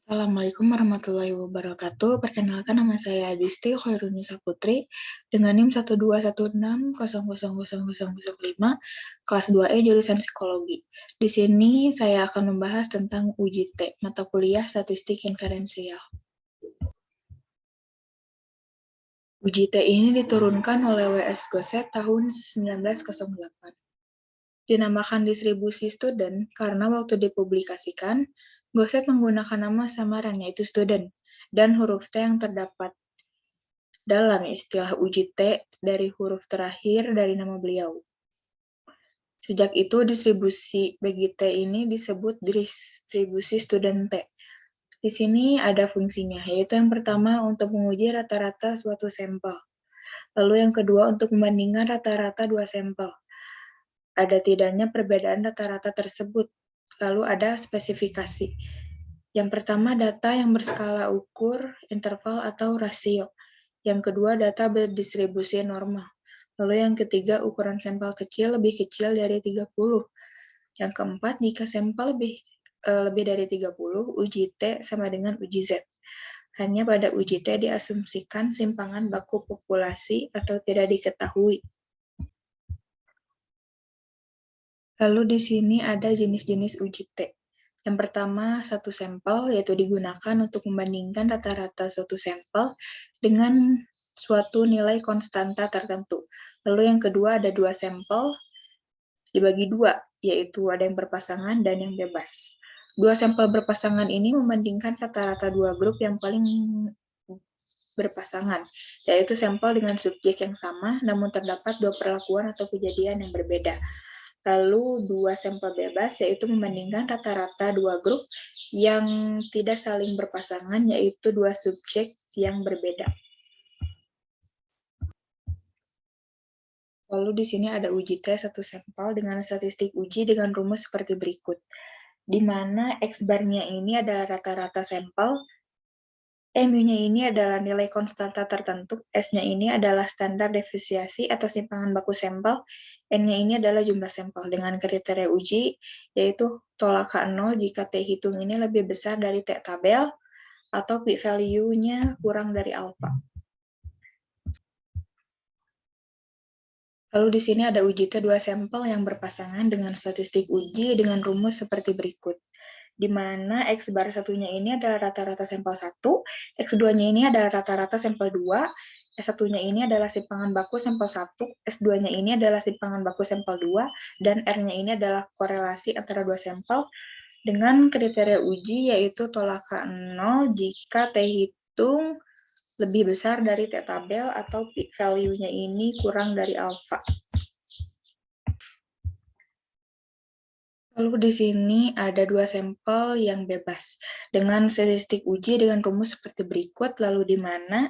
Assalamualaikum warahmatullahi wabarakatuh. Perkenalkan nama saya Adisti Khairunisa Putri dengan NIM 12160000005 kelas 2E jurusan Psikologi. Di sini saya akan membahas tentang UJT, mata kuliah Statistik Inferensial. UJT ini diturunkan oleh WS Goset tahun 1908. Dinamakan distribusi student karena waktu dipublikasikan, Goset menggunakan nama samaran yaitu student dan huruf T yang terdapat dalam istilah uji T dari huruf terakhir dari nama beliau. Sejak itu distribusi bagi T ini disebut distribusi student T. Di sini ada fungsinya, yaitu yang pertama untuk menguji rata-rata suatu sampel. Lalu yang kedua untuk membandingkan rata-rata dua sampel. Ada tidaknya perbedaan rata-rata tersebut. Lalu ada spesifikasi. Yang pertama data yang berskala ukur, interval atau rasio. Yang kedua data berdistribusi normal. Lalu yang ketiga ukuran sampel kecil lebih kecil dari 30. Yang keempat jika sampel lebih dari 30, uji T sama dengan uji Z. Hanya pada uji T diasumsikan simpangan baku populasi atau tidak diketahui. Lalu di sini ada jenis-jenis uji T. Yang pertama, satu sampel, yaitu digunakan untuk membandingkan rata-rata suatu sampel dengan suatu nilai konstanta tertentu. Lalu yang kedua ada dua sampel, dibagi dua, yaitu ada yang berpasangan dan yang bebas. Dua sampel berpasangan ini membandingkan rata-rata dua grup yang paling berpasangan, yaitu sampel dengan subjek yang sama, namun terdapat dua perlakuan atau kejadian yang berbeda. Lalu dua sampel bebas, yaitu membandingkan rata-rata dua grup yang tidak saling berpasangan, yaitu dua subjek yang berbeda. Lalu di sini ada uji T satu sampel dengan statistik uji dengan rumus seperti berikut, di mana X bar-nya ini adalah rata-rata sampel, MU-nya ini adalah nilai konstanta tertentu, S-nya ini adalah standar deviasi atau simpangan baku sampel, N-nya ini adalah jumlah sampel dengan kriteria uji, yaitu tolakan 0 jika T hitung ini lebih besar dari T tabel, atau p-value-nya kurang dari alfa. Lalu di sini ada uji T dua sampel yang berpasangan dengan statistik uji dengan rumus seperti berikut, di mana X bar satunya ini adalah rata-rata sampel 1, X2-nya ini adalah rata-rata sampel 2, S1-nya ini adalah simpangan baku sampel 1, S2-nya ini adalah simpangan baku sampel 2, dan R-nya ini adalah korelasi antara dua sampel dengan kriteria uji yaitu tolakan 0 jika T hitung lebih besar dari T tabel atau p-value-nya ini kurang dari alfa. Lalu di sini ada dua sampel yang bebas dengan statistik uji dengan rumus seperti berikut, lalu di mana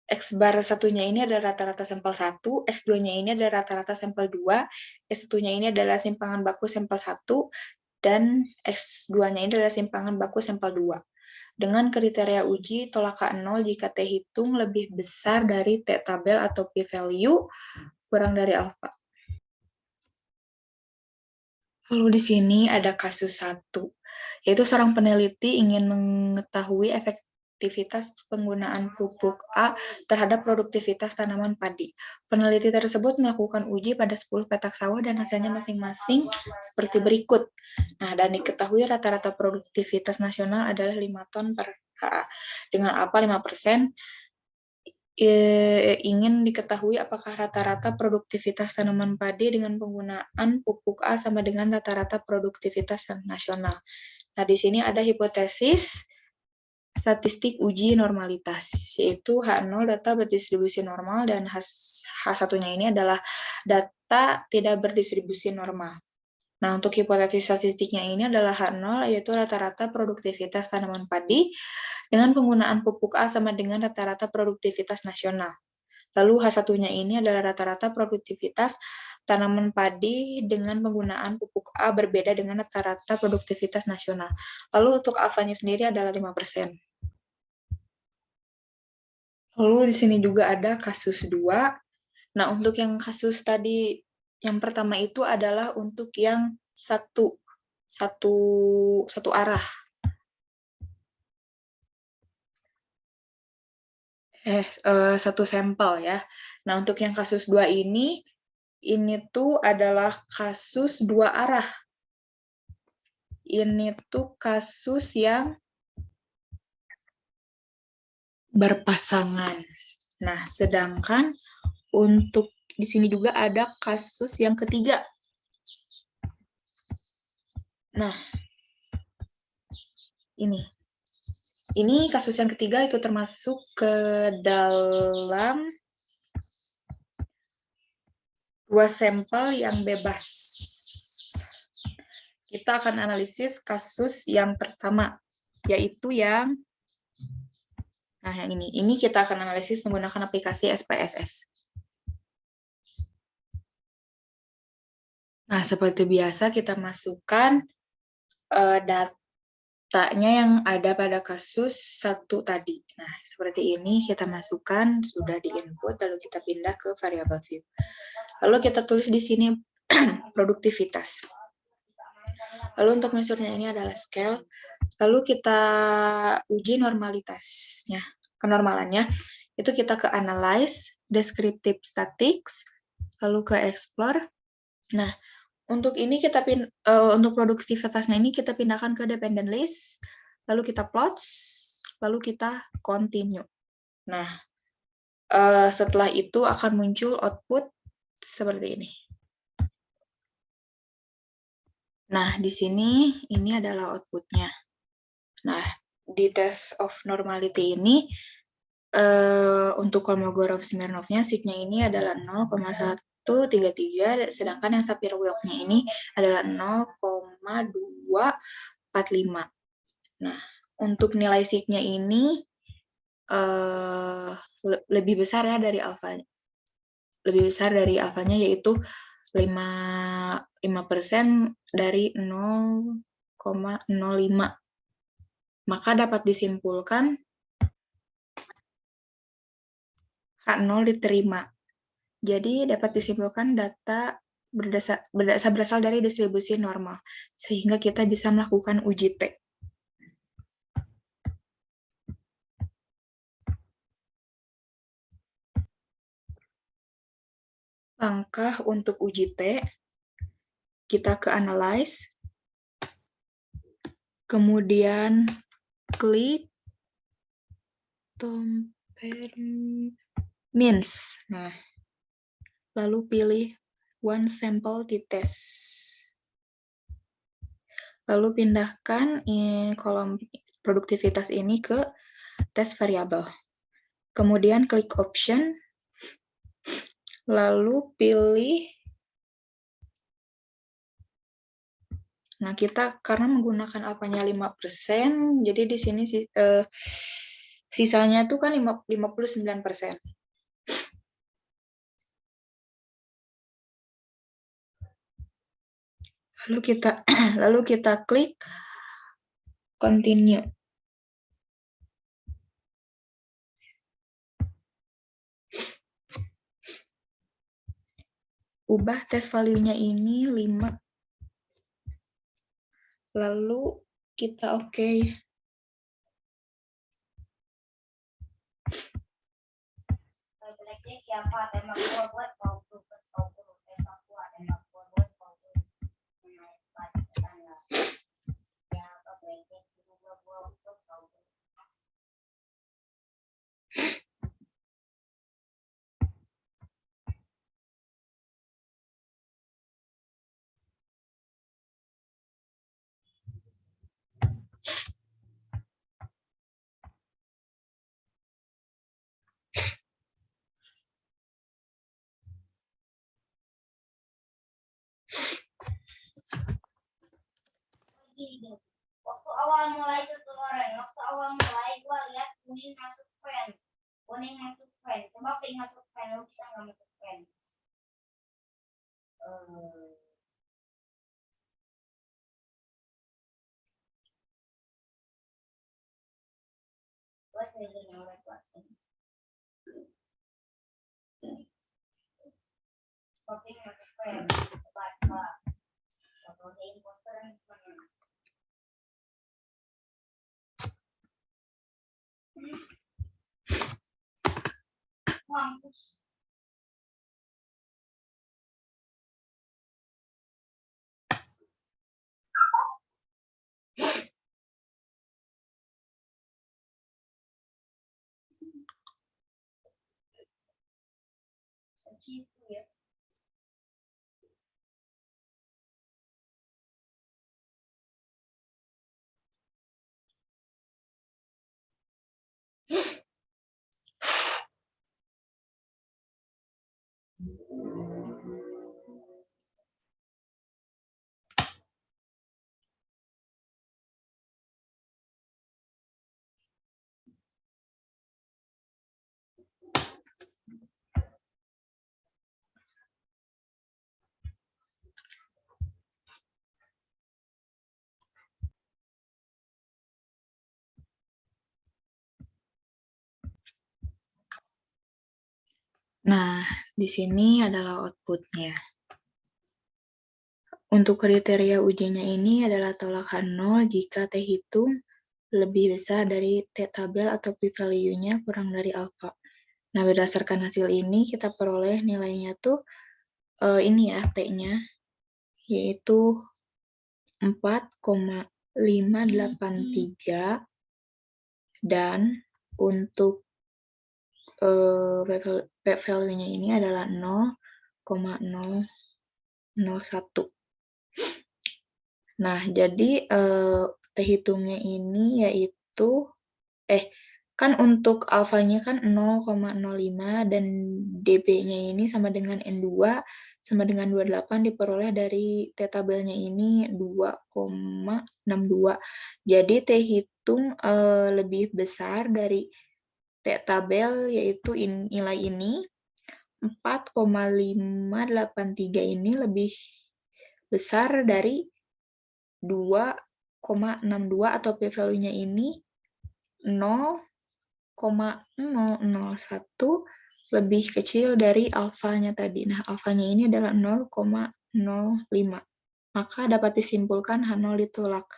X bar satunya ini adalah rata-rata sampel 1, X2-nya ini adalah rata-rata sampel 2, S1-nya ini adalah simpangan baku sampel 1, dan X2-nya ini adalah simpangan baku sampel 2. Dengan kriteria uji tolakan 0 jika T hitung lebih besar dari T tabel atau p-value kurang dari alfa. Lalu di sini ada kasus 1, yaitu seorang peneliti ingin mengetahui efektivitas penggunaan pupuk A terhadap produktivitas tanaman padi. Peneliti tersebut melakukan uji pada 10 petak sawah dan hasilnya masing-masing seperti berikut. Nah, dan diketahui rata-rata produktivitas nasional adalah 5 ton per ha. Dengan apa 5%? Ingin diketahui apakah rata-rata produktivitas tanaman padi dengan penggunaan pupuk A sama dengan rata-rata produktivitas nasional. Nah, di sini ada hipotesis statistik uji normalitas, yaitu H0 data berdistribusi normal dan H1-nya ini adalah data tidak berdistribusi normal. Nah, untuk hipotesis statistiknya ini adalah H0, yaitu rata-rata produktivitas tanaman padi dengan penggunaan pupuk A sama dengan rata-rata produktivitas nasional. Lalu H1-nya ini adalah rata-rata produktivitas tanaman padi dengan penggunaan pupuk A berbeda dengan rata-rata produktivitas nasional. Lalu untuk alfanya sendiri adalah 5%. Lalu di sini juga ada kasus 2. Nah, untuk yang kasus tadi yang pertama itu adalah untuk yang satu arah. satu sampel ya. Nah, untuk yang kasus 2 ini tuh adalah kasus 2 arah. Ini tuh kasus yang berpasangan. Nah, sedangkan untuk di sini juga ada kasus yang ketiga. Nah, ini kasus yang ketiga itu termasuk ke dalam 2 sampel yang bebas. Kita akan analisis kasus yang pertama, yaitu yang ini. Ini kita akan analisis menggunakan aplikasi SPSS. Nah, seperti biasa kita masukkan datanya yang ada pada kasus 1 tadi. Nah, seperti ini kita masukkan, sudah di-input, lalu kita pindah ke variabel view. Lalu kita tulis di sini produktivitas. Lalu untuk mesurnya ini adalah scale. Lalu kita uji normalitasnya, kenormalannya. Itu kita ke analyze, descriptive statistics, lalu ke explore. Nah, untuk ini kita untuk produktivitasnya ini kita pindahkan ke dependent list, lalu kita plots, lalu kita continue. Nah, setelah itu akan muncul output seperti ini. Nah, di sini ini adalah outputnya. Nah, di test of normality ini untuk Kolmogorov-Smirnovnya sigma ini adalah 0,133, sedangkan yang Sapir-Whorf-nya ini adalah 0,245. Nah, untuk nilai sigma ini lebih besar ya dari alfanya. Lebih besar dari alfanya, yaitu 5% dari 0,05. Maka dapat disimpulkan H0 diterima. Jadi dapat disimpulkan data berasal dari distribusi normal, sehingga kita bisa melakukan uji T. Langkah untuk uji T, kita ke analyze, kemudian klik compare means. Nah, lalu pilih one sample di tes. Lalu pindahkan kolom produktivitas ini ke tes variabel. Kemudian klik option, lalu pilih. Nah, kita karena menggunakan alfanya 5%, jadi di sini sisanya itu kan 59%. Lalu kita klik continue. Ubah test value-nya ini 5. Lalu kita oke. Waktu awal mulai tutorial, gua lihat kuning masuk fan. Coba pengen masuk fan, lo bisa nggak masuk fan? Buat pilih yang buat. Coba masuk fan. Coba. Kalau ada imposter yang mana? mampus. Segitu ya. Nah, di sini adalah outputnya. Untuk kriteria ujinya ini adalah tolakan 0 jika T hitung lebih besar dari T tabel atau p-value-nya kurang dari alfa. Nah, berdasarkan hasil ini kita peroleh nilainya tuh ini ya T-nya, yaitu 4,583 dan untuk p-value-nya ini adalah 0,001. Nah, jadi T hitungnya ini yaitu kan untuk alfanya kan 0,05 dan dB-nya ini sama dengan N2 sama dengan 28 diperoleh dari T tabelnya ini 2,62. Jadi T hitung lebih besar dari T tabel yaitu nilai ini 4,583 ini lebih besar dari 2,62 atau p-value-nya ini 0,001 lebih kecil dari alfanya tadi. Nah, alfanya ini adalah 0,05. Maka dapat disimpulkan H0 ditolak.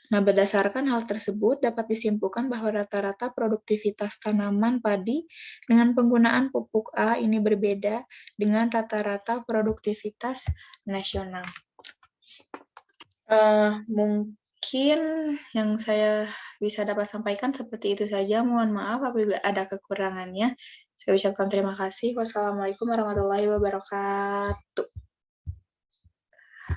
Nah, berdasarkan hal tersebut, dapat disimpulkan bahwa rata-rata produktivitas tanaman padi dengan penggunaan pupuk A ini berbeda dengan rata-rata produktivitas nasional. Mungkin yang saya bisa dapat sampaikan seperti itu saja. Mohon maaf apabila ada kekurangannya. Saya ucapkan terima kasih. Wassalamualaikum warahmatullahi wabarakatuh.